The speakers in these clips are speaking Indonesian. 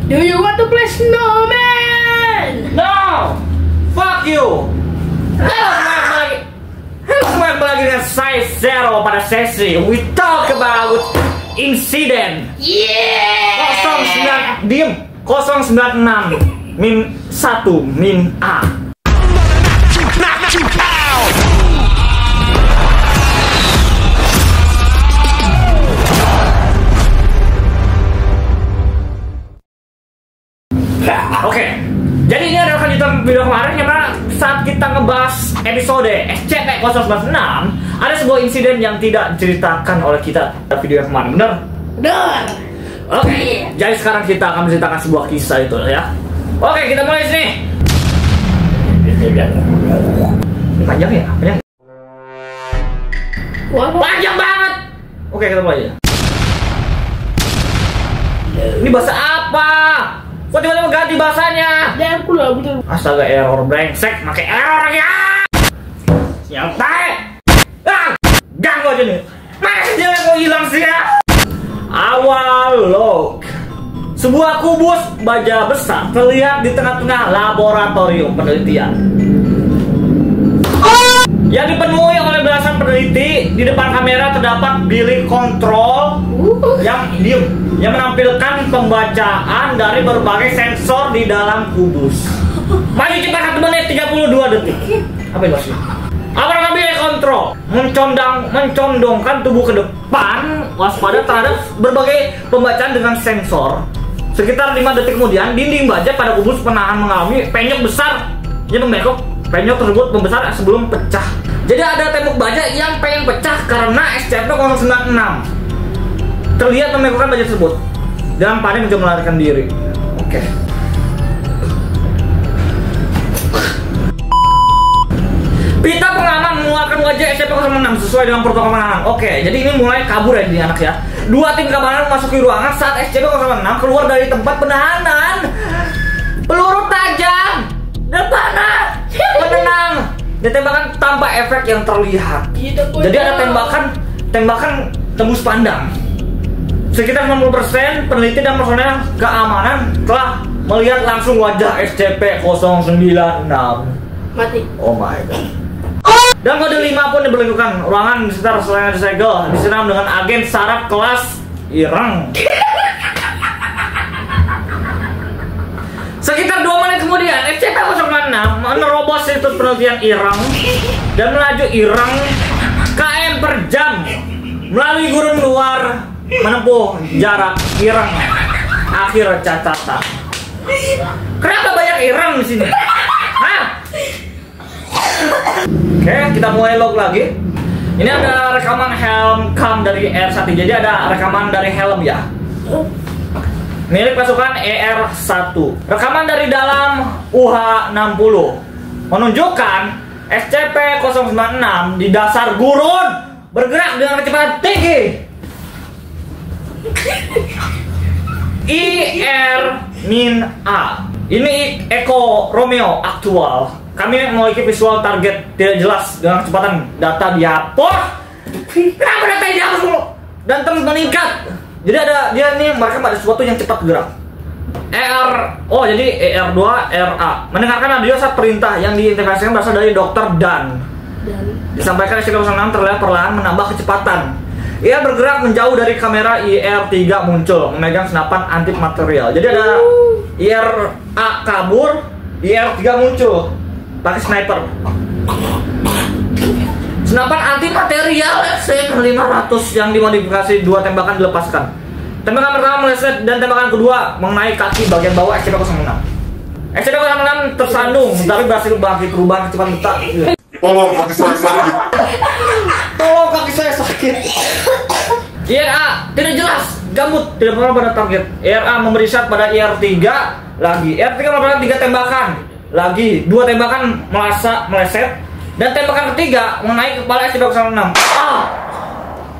Do you want to play snowman? No! Fuck you! Halo semua kembali dengan saya Zero pada sesi We Talk About Incident. Yeah! 096 min 1 min A. Oke, jadi ini adalah lanjutan video kemarin yang mana saat kita ngebahas episode SCP-096 ada sebuah insiden yang tidak diceritakan oleh kita pada video yang kemarin, benar? Benar. Oke, jadi sekarang kita akan menceritakan sebuah kisah itu ya. Oke, kita mulai sini. Panjang ya? Panjang? Panjang banget. Oke, kita mulai. Ini bahasa apa? Kok tiba-tiba ganti bahasanya? Dan aku lah betul. Astaga, error brengsek, pakai error ya. Nyantai. Ganggu aja nih. Mana dia kok hilang sih ya? Awal log. Sebuah kubus baja besar terlihat di tengah-tengah laboratorium penelitian yang dipenuhi oleh belasan peneliti. Di depan kamera terdapat bilik kontrol yang menampilkan pembacaan dari berbagai sensor di dalam kubus. Maju cepat 1 menit 32 detik. Apa itu maksudnya? Apakah bilik kontrol mencondongkan tubuh ke depan, waspada terhadap berbagai pembacaan dengan sensor. Sekitar 5 detik kemudian, dinding baja pada kubus penahan mengalami penyok besar yang membengkok. Penyok tersebut membesar sebelum pecah. Jadi ada tembok baja yang pengen pecah karena SCP-096 terlihat membengkokkan baja tersebut. Dan panik mencoba melarikan diri. Oke. Pita pengaman mengeluarkan wajah SCP-096 sesuai dengan protokol penanganan. Oke, jadi ini mulai kabur ya ini anak ya. 2 tim keamanan memasuki ruangan saat SCP-096 keluar dari tempat penahanan. Peluru tajam dan panas menenang ditembakkan tanpa efek yang terlihat. Jadi ada tembakan tembus pandang. Sekitar 90% peneliti dan personel keamanan telah melihat langsung wajah SCP-096 Mati. Oh my god. Dan kode 5 pun diberlakukan. Ruangan di sekitar selain disegel disiram dengan agen saraf kelas Irang. Sekitar 2 menit kemudian, SCP-096 menerobos situs penelitian Irang dan melaju Irang km per jam melalui gurun luar menempuh jarak Irang. Akhir catatan. Kenapa banyak Irang di sini? Hah? Oke, kita mulai log lagi. Ini ada rekaman helm cam dari ER1. Jadi ada rekaman dari helm ya. Milik pasukan ER1. Rekaman dari dalam UH-60 menunjukkan SCP-096 di dasar gurun bergerak dengan kecepatan tinggi. IR-A. Ini Eko Romeo aktual. Kami memiliki visual target tidak jelas dengan kecepatan data dihapus. Kenapa data dihapus dulu? Dan terus meningkat. Jadi dia nih mereka pada sesuatu yang cepat gerak. Jadi ER2 RA mendengarkan audio saat perintah yang diintegrasikan berasal dari Dr. Dan disampaikan SCP-096 terlihat perlahan menambah kecepatan. Ia bergerak menjauh dari kamera. IR3 muncul memegang senapan anti material. Jadi ada IRA kabur, IR3 muncul pakai sniper. Senapan anti material SC-500 yang dimodifikasi. 2 tembakan dilepaskan. Tembakan pertama meleset dan tembakan kedua mengenai kaki bagian bawah SCP-096. SCP-096 tersandung tapi berhasil bangkit perubahan kecepatan letak. Tolong kaki saya sakit. Tolong kaki saya sakit. IRA tidak jelas, gambut, tidak pernah pada target. IRA memberi shot pada IR3 lagi. IR3 melakukan 3 tembakan lagi. 2 tembakan meleset dan tembakan ketiga mengenai kepala SCP-096.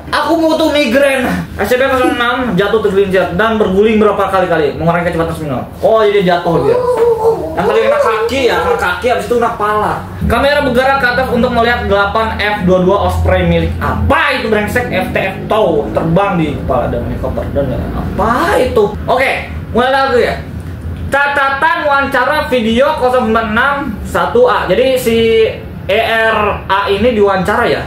Aku butuh migrain. SCP-096 jatuh tergelincir dan berguling berapa kali mengurangi kecepatan terminal. Oh, jadi jatuh dia. Yang kali kena kaki ya, kena kaki habis itu kena kepala. Kamera bergerak ke atas untuk melihat 8 F-22 Osprey milik apa itu brengsek. FTF TOW terbang di kepala dan helikopter dan apa itu. Oke, mulai lagi ya. Catatan wawancara video 096-1A. Jadi si ERA ini diwawancara ya.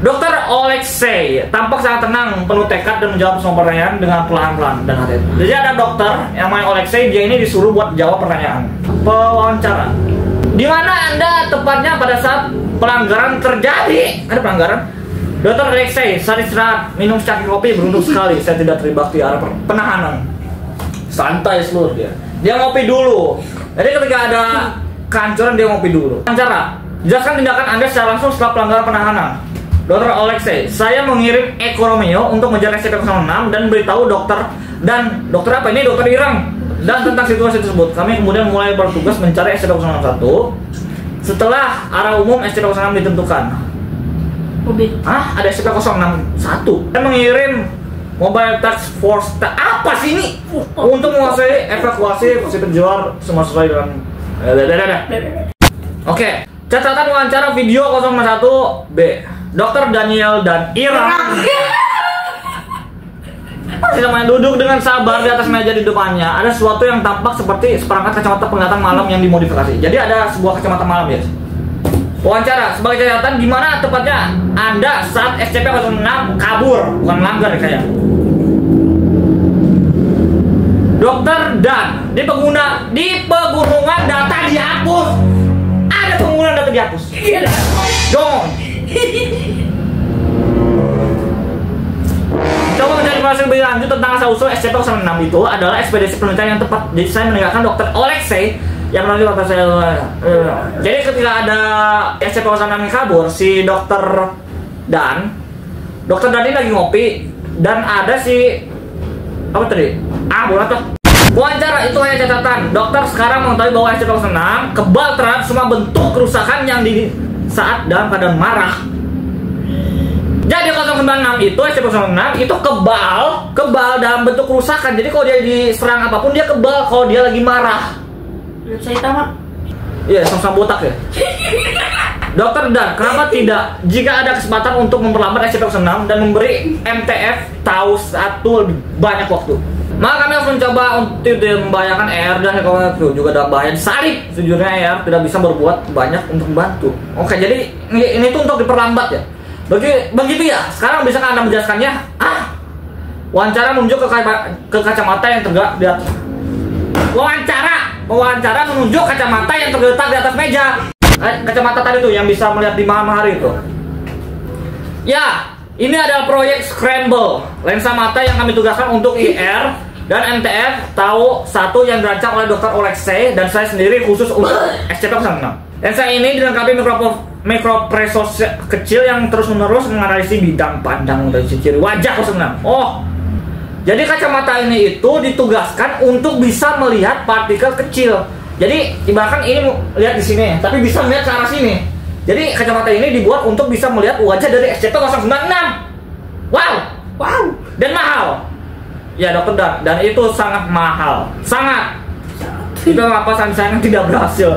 Dr. Alexei tampak sangat tenang, penuh tekad dan menjawab semua pertanyaan dengan pelan-pelan dan hati. Jadi ada dokter yang namanya Alexei, dia ini disuruh buat jawab pertanyaan. Pewawancara. Di mana Anda tepatnya pada saat pelanggaran terjadi? Ada pelanggaran? Dr. Alexei, saat istirahat, minum secangkir kopi, beruntung sekali saya tidak terlibat di area penahanan. Santai seluruh dia. Dia ngopi dulu. Jadi ketika ada kehancuran dia ngopi dulu. Wawancara. Jelaskan tindakan Anda secara langsung setelah pelanggaran penahanan. Dr. Alexei, saya mengirim Eko Romeo untuk mengejar SCP-06 dan beritahu dokter apa ini dokter Irang dan tentang situasi tersebut. Kami kemudian mulai bertugas mencari SCP-001 setelah arah umum SCP-06 ditentukan. Ada SCP-061. Saya mengirim Mobile Task Force apa sih ini untuk menguasai evakuasi posisi terjual semua sesuai dengan Oke, catatan wawancara video 001B. Dr. Daniel dan Irang masih main duduk dengan sabar di atas meja di depannya. Ada sesuatu yang tampak seperti seperangkat kacamata penglihatan malam yang dimodifikasi. Jadi ada sebuah kacamata malam ya. Wawancara sebagai catatan di mana tepatnya Anda saat SCP-06 kabur, bukan melanggar kayak. Dokter Dan di pegunungan data dihapus. Ada penggunaan data dihapus. Dong. Coba mencari informasi lebih lanjut tentang asal-usul SCP-06 itu adalah ekspedisi penelitian yang tepat. Jadi saya meninggalkan Dr. Alexei yang melalui waktu saya. Jadi ketika ada SCP-06 yang kabur, si Dokter Dan ini lagi ngopi dan ada si apa tadi? Bola tuh. Wawancara itu hanya catatan. Dokter sekarang mengetahui bahwa SCP-06 kebal terhadap semua bentuk kerusakan yang di saat dalam keadaan marah. Jadi 096 itu SCP-06 itu kebal dalam bentuk kerusakan. Jadi kalau dia diserang apapun dia kebal kalau dia lagi marah. Lihat saya tamat. Iya, sama-sama botak ya. Dokter Dan, kenapa tidak jika ada kesempatan untuk memperlambat SCP-06 dan memberi MTF tahu satu lebih banyak waktu? Maka kami harus mencoba untuk membahayakan ER dan itu juga dalam bahaya disalib. Sejujurnya ER tidak bisa berbuat banyak untuk membantu. Oke, jadi ini tuh untuk diperlambat ya. Begitu ya. Sekarang bisa Anda menjelaskannya? Wawancara menunjuk ke kacamata yang tergeletak di atas. Wawancara menunjuk kacamata yang tergeletak di atas meja. Kacamata tadi tuh yang bisa melihat di malam hari itu. Ya, ini adalah proyek Scramble, lensa mata yang kami tugaskan untuk IR dan MTF tahu satu yang dirancang oleh Dr. Alexei dan saya sendiri khusus untuk SCP-06. Lensa ini dilengkapi mikropresos kecil yang terus-menerus menganalisis bidang pandang dan ciri wajah 06. Jadi kacamata ini itu ditugaskan untuk bisa melihat partikel kecil. Jadi ibaratkan ini lihat di sini, tapi bisa melihat ke arah sini. Jadi kacamata ini dibuat untuk bisa melihat wajah dari SCP-096. Wow. Dan mahal. Ya dokter Dan itu sangat mahal. Sangat. Itu kenapa saya tidak berhasil.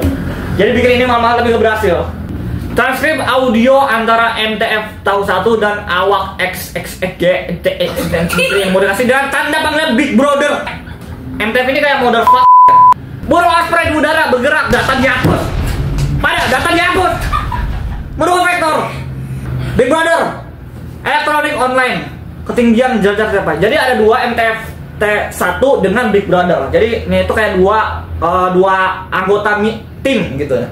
Jadi bikin ini mahal tapi gak berhasil. Transkrip audio antara MTF tahu 1 dan awak XXXG yang mau dikasih dengan tanda panggilan Big Brother. MTF ini kayak model fuck. Burung osprey di udara bergerak, data dihapus. Data dihapus. Merubah vektor. Big Brother. Elektronik online. Ketinggian jajar siapa? Jadi ada dua MTF T1 dengan Big Brother. Jadi ini itu kayak dua anggota tim gitu ya.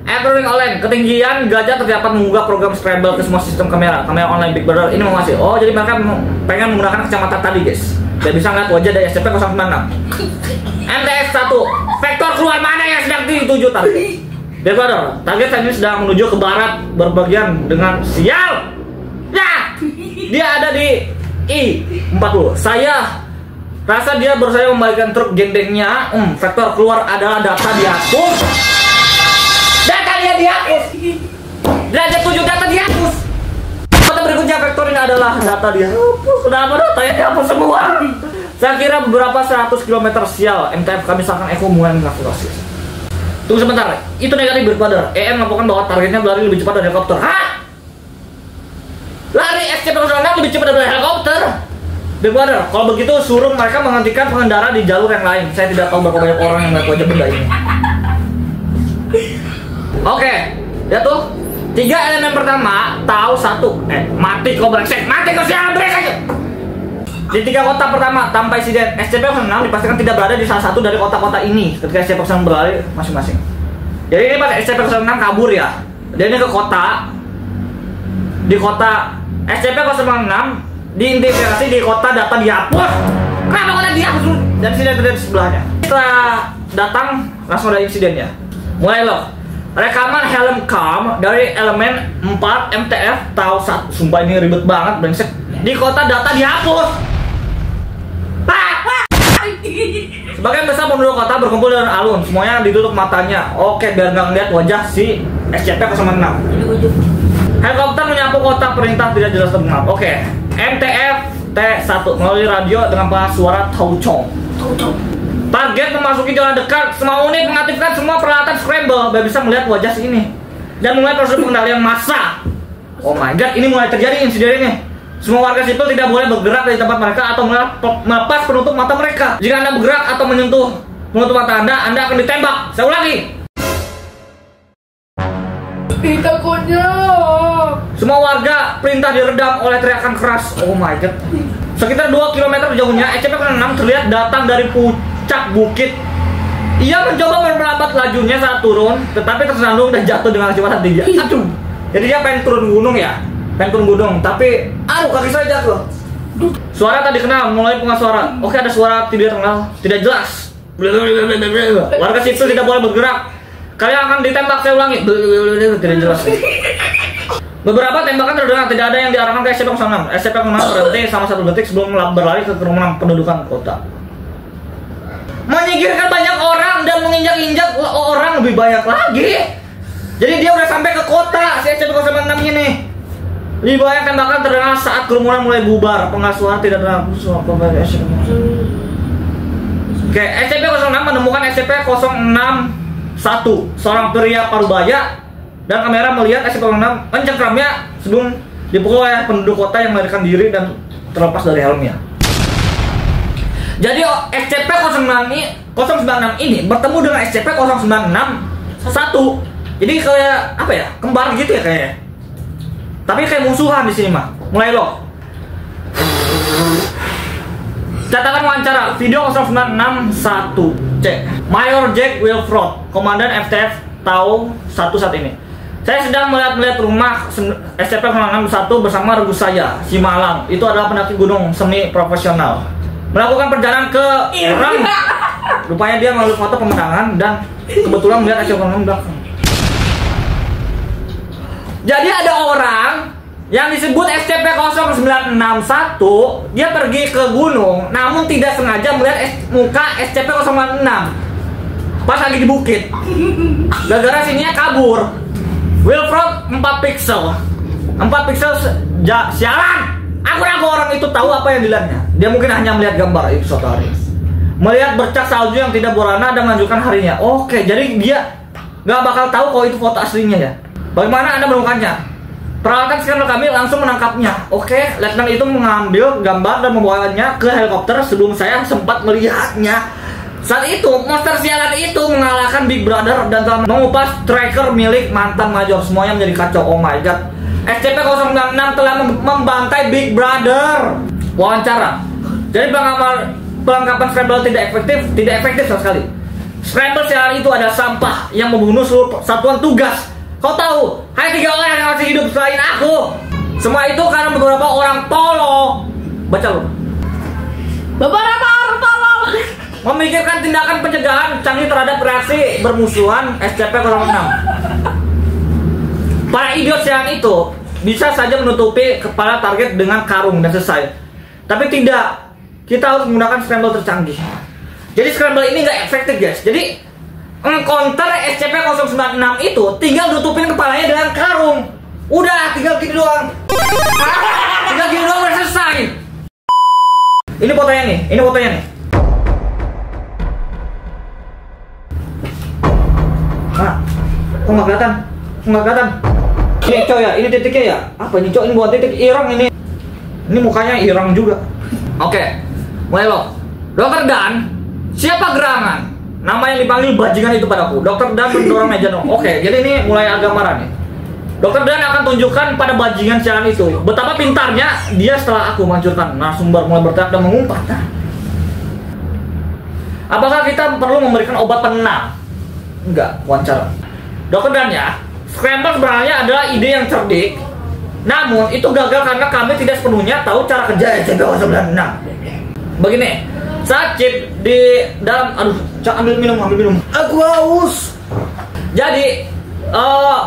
Elektronik online, ketinggian gajah terdapat mengunggah program Scramble ke semua sistem kamera online Big Brother ini mau ngasih. Jadi mereka pengen menggunakan kacamata tadi guys. Dia bisa ngeliat wajah dari SCP-096. MTF-1, vektor keluar mana yang sedang dituju target? Big Brother, target saat ini sedang menuju ke barat berbagian dengan sial. Ya, dia ada di I-40. Saya rasa dia baru saja membalikkan truk gendengnya. Vektor keluar adalah data dihapus. Data dia dihapus. Derajat 7 data dihapus. Kata berikutnya vektor ini adalah data dihapus. Kenapa datanya dihapus semua? Saya kira beberapa 100 km sial. MTF kami misalkan Eko hubungan navigasi. Tunggu sebentar, itu negatif berpada. EM melaporkan bahwa targetnya berlari lebih cepat dari helikopter. Lari SCP-006 lebih cepat dari helikopter? Big Brother, kalau begitu suruh mereka menghentikan pengendara di jalur yang lain. Saya tidak tahu berapa banyak orang yang melihat wajah benda ini. Oke, lihat tuh. 3 elemen pertama tahu 1. Mati kau brengsek, mati kau siapa brengsek. Di 3 kota pertama tanpa insiden, SCP-06 dipastikan tidak berada di salah satu dari kota-kota ini ketika SCP-06 berlari masing-masing. Jadi ini pas SCP-06 kabur ya. Dia ini ke kota. Di kota SCP-06 diintegrasi di kota data dihapus. Kenapa kota dihapus? Dan insiden terjadi di sebelahnya. Setelah datang langsung ada insiden ya. Mulai loh. Rekaman helm cam dari elemen 4 MTF tahu 1. Sumpah ini ribet banget brengsek. Di kota data dihapus. Sebagian besar penduduk kota berkumpul dengan alun. Semuanya ditutup matanya. Oke, biar nggak ngeliat wajah si SCP-06. Helikopter menyapu kota, perintah tidak jelas terdengar. Oke, MTF T1 melalui radio dengan pengeras suara Tauchong. Target memasuki jalan dekat. Semua unit mengaktifkan semua peralatan scramble biar bisa melihat wajah sini dan mulai proses pengendalian massa. Oh my god, ini mulai terjadi insiden ini. Semua warga sipil tidak boleh bergerak dari tempat mereka atau melepas penutup mata mereka. Jika Anda bergerak atau menyentuh penutup mata Anda akan ditembak. Saya ulangi. Takutnya. Semua warga perintah diredam oleh teriakan keras. Oh my god. Sekitar 2 km jauhnya, SCP-06 terlihat datang dari puncak bukit. Ia mencoba memperlambat lajunya saat turun, tetapi tersandung dan jatuh dengan kecepatan tinggi. Aduh. Jadi dia pengen turun gunung ya. Pengen turun gunung, tapi aduh kaki saya jatuh. Suara tadi kenal, mulai pengas suara. Oke, ada suara tidak kenal, tidak jelas. Warga sipil tidak boleh bergerak. Kalian akan ditembak, saya ulangi. Tidak jelas. Beberapa tembakan terdengar, tidak ada yang diarahkan ke SCP-06. SCP-06 berhenti sama 1 detik sebelum berlari ke kerumunan pendudukan kota. Menyingkirkan banyak orang dan menginjak-injak orang lebih banyak lagi. Jadi dia udah sampai ke kota si SCP-06 ini. Lebih banyak tembakan terdengar saat kerumunan mulai bubar. Pengasuhan tidak terdengar. Oke, SCP-06 menemukan SCP-061, seorang pria parubaya, dan kamera melihat SCP-06 mencengkramnya sebelum dipukul oleh penduduk kota yang melarikan diri dan terlepas dari helmnya. Jadi SCP-06 ini bertemu dengan SCP-096-1. Jadi kayak apa ya? Kembar gitu ya kayaknya. Tapi kayak musuhan di sini mah. Mulai lo. Catatan wawancara video 096-1C. Mayor Jack Wilford, Komandan FTF tahu 1 saat ini. Saya sedang melihat rumah SCP-061 bersama regu saya, si Malang. Itu adalah pendaki gunung semi profesional. Melakukan perjalanan ke Iran. Rupanya dia mengambil foto pemandangan dan kebetulan melihat SCP-006 belakang. Jadi ada orang yang disebut SCP-0961, dia pergi ke gunung, namun tidak sengaja melihat muka SCP-096 pas lagi di bukit. Gara-gara sininya kabur. Wilfred 4 pixel. 4 pixel sialan. Aku ragu orang itu tahu apa yang dilihatnya. Dia mungkin hanya melihat gambar itu suatu hari. Melihat bercak salju yang tidak berwarna dan melanjutkan harinya. Oke, jadi dia nggak bakal tahu kalau itu foto aslinya ya. Bagaimana Anda menemukannya? Peralatan scanner kami langsung menangkapnya. Oke, letnan itu mengambil gambar dan membawanya ke helikopter sebelum saya sempat melihatnya. Saat itu, monster sialan itu mengalahkan Big Brother dan telah mengupas tracker milik mantan major. Semuanya menjadi kacau. Oh my god. SCP-096 telah membantai Big Brother. Wawancara. Jadi pelengkapan scramble tidak efektif sama sekali. Scramble sialan itu ada sampah yang membunuh seluruh satuan tugas. Kau tahu, hanya 3 orang yang masih hidup selain aku. Semua itu karena beberapa orang tolol. Baca lu. Beberapa orang tolol. Memikirkan tindakan pencegahan canggih terhadap reaksi bermusuhan SCP-06. Para idiot sialan itu bisa saja menutupi kepala target dengan karung dan selesai. Tapi tidak. Kita harus menggunakan scramble tercanggih. Jadi scramble ini nggak efektif guys. Jadi counter SCP-096 itu tinggal nutupin kepalanya dengan karung. Udah, tinggal gini doang. Tinggal gini doang udah selesai. Ini fotonya nih, Nah, kok nggak kelihatan? Ini cok ya, ini titiknya ya. Apa ini cok? Ini buat titik irang ini. Ini mukanya irang juga. Oke, mulai lo. Dokter Dan, siapa gerangan? Nama yang dipanggil bajingan itu padaku. Dokter Dan mendorong meja dong. Oke, jadi ini mulai agak marah nih. Dokter Dan akan tunjukkan pada bajingan sialan itu betapa pintarnya dia setelah aku menghancurkan. Narasumber mulai berteriak dan mengumpat. Nah, apakah kita perlu memberikan obat penenang? Enggak, wawancara. Dokter Dan ya, scramble sebenarnya adalah ide yang cerdik. Namun itu gagal karena kami tidak sepenuhnya tahu cara kerja SCP-096. Begini, saat chip di dalam, ambil minum. Aku haus. Jadi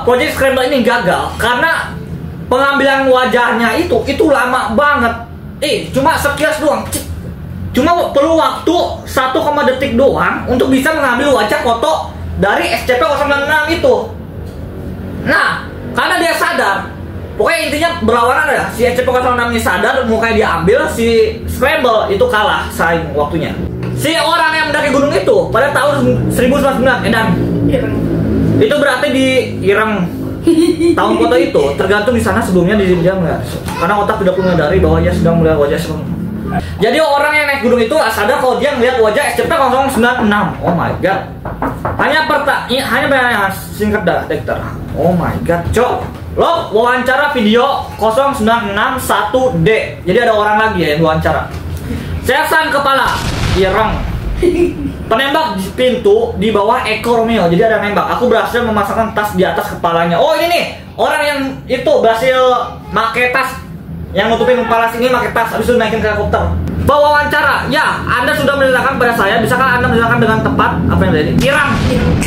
Project Scramble ini gagal karena pengambilan wajahnya itu lama banget. Cuma sekilas doang. Cuma perlu waktu 1, detik doang untuk bisa mengambil wajah foto dari SCP-096 itu. Nah, karena dia sadar, pokoknya intinya berlawanan ya. Si SCP-096 ini sadar, mukanya diambil, si Scramble itu kalah saing waktunya. Si orang yang mendaki gunung itu pada tahun 1999, Edan. Itu berarti di Ireng. Tahun foto itu tergantung di sana sebelumnya dia melihat. Karena otak tidak menyadari bahwa dia sedang melihat wajah SCP. Jadi orang yang naik gunung itu sadar kalau dia melihat wajah SCP-096. Oh my god. Hanya pertanyaan singkat dokter. Oh my god, cok. Lo wawancara video 0961D. Jadi ada orang lagi ya yang wawancara. Sersan kepala Ireng. Penembak di pintu di bawah Eko Romeo. Jadi ada nembak. Aku berhasil memasangkan tas di atas kepalanya. Oh ini nih orang yang itu berhasil pakai tas yang nutupin kepala sini, pakai tas, habis itu naikin ke helikopter. Wawancara, ya Anda sudah menanyakan pada saya, bisakah Anda menanyakan dengan tepat apa yang terjadi? Irang,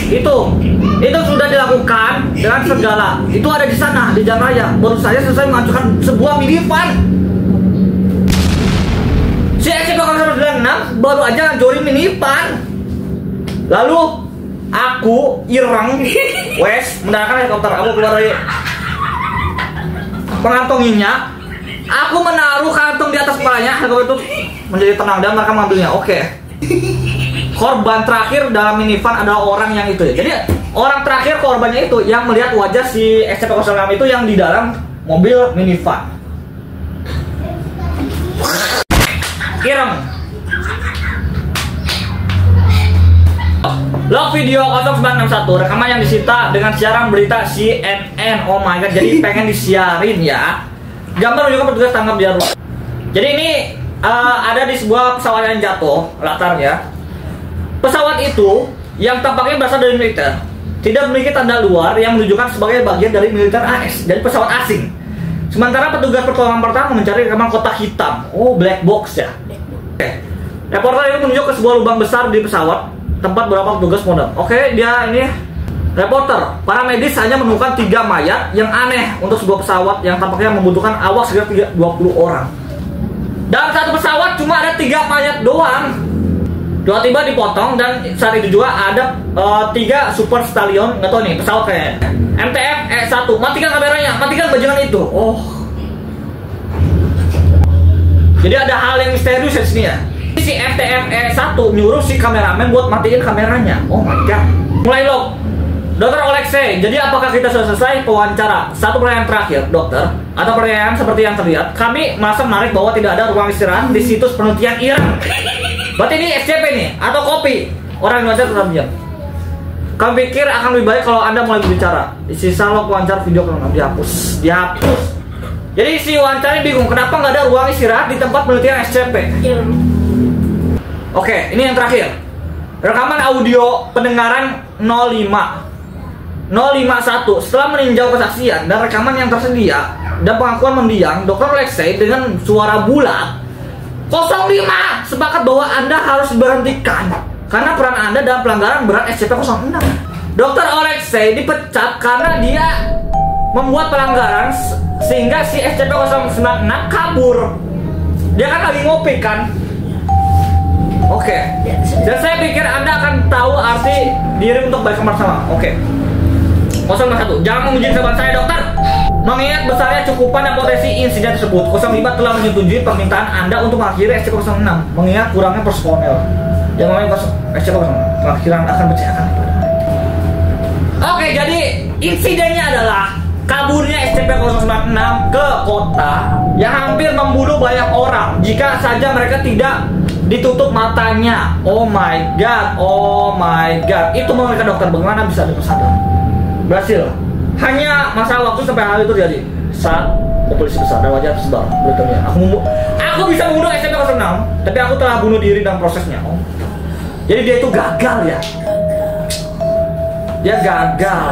itu sudah dilakukan dengan segala. Itu ada di sana di jalan raya. Baru saja selesai menghancurkan sebuah minifan. Si SCP-096 baru aja ngancurin minifan. Lalu aku Irang Wes mendaratkan helikopter. Aku keluar dari pengantonginya. Aku menaruh kantung di atas kepalanya. Helikopter itu menjadi tenang dan mereka mengambilnya. Oke. Korban terakhir dalam minifan adalah orang yang itu ya. Jadi orang terakhir korbannya itu yang melihat wajah si SCP-096 itu yang di dalam mobil minifan. Ireng. Log video 0961 rekaman yang disita dengan siaran berita CNN. Oh my god, jadi pengen disiarin ya. Gambar menunjukkan petugas tangkap di darurat. Jadi ini ada di sebuah pesawat yang jatuh latarnya. Pesawat itu yang tampaknya berasal dari militer, tidak memiliki tanda luar yang menunjukkan sebagai bagian dari militer AS, dari pesawat asing. Sementara petugas pertolongan pertama mencari rekaman kotak hitam. Oh, black box ya. Oke. Reporter ini menunjuk ke sebuah lubang besar di pesawat tempat beberapa petugas modal. Oke, dia ini reporter. Para medis hanya menemukan 3 mayat yang aneh untuk sebuah pesawat yang tampaknya membutuhkan awak sekitar 20 orang. Dalam satu pesawat cuma ada 3 mayat doang. Tiba-tiba dipotong dan saat itu juga ada 3 Super Stallion, nggak tahu nih pesawat kayak MTF E1. Matikan kameranya, matikan bajingan itu. Oh. Jadi ada hal yang misterius di sini ya. Si FTF E1 nyuruh si kameramen buat matiin kameranya. Oh my god. Mulai log. Dokter Alexei, jadi apakah kita sudah selesai wawancara? Satu pertanyaan terakhir, dokter. Atau pertanyaan seperti yang terlihat, kami merasa menarik bahwa tidak ada ruang istirahat di situs penelitian Irang. Berarti ini SCP nih, atau kopi. Orang yang wawancara tetap diam. Kami pikir akan lebih baik kalau Anda mulai berbicara. Sisa log wawancara video kalau dihapus. Jadi si wawancara bingung, kenapa nggak ada ruang istirahat di tempat penelitian SCP? Oke, ini yang terakhir. Rekaman audio pendengaran 051. Setelah meninjau kesaksian dan rekaman yang tersedia dan pengakuan mendiang, Dr. Alexei dengan suara bulat 05 sepakat bahwa Anda harus diberhentikan karena peran Anda dalam pelanggaran berat SCP-06. Dr. Alexei dipecat karena dia membuat pelanggaran sehingga si SCP-096 kabur. Dia kan lagi ngopi kan. Oke. Dan saya pikir Anda akan tahu arti diri untuk baik bersama. Oke. 051, jangan menguji kesabaran saya dokter. Mengingat besarnya cukupan dan potensi insiden tersebut, 05 telah menyetujui permintaan Anda untuk mengakhiri SCP-06. Mengingat kurangnya personel yang namanya SCP-06, pengakhiran akan berjalan. Oke, jadi insidennya adalah kaburnya SCP-096 ke kota yang hampir membunuh banyak orang jika saja mereka tidak ditutup matanya. Oh my god, oh my god. Itu mereka dokter, bagaimana bisa sadar? Berhasil. Hanya masalah waktu sampai hal itu terjadi. Saat populasi besar dan wajah sebar beritanya. Aku bisa membunuh SCP-096, tapi aku telah bunuh diri dalam prosesnya. Oh. Jadi dia itu gagal ya. Dia gagal.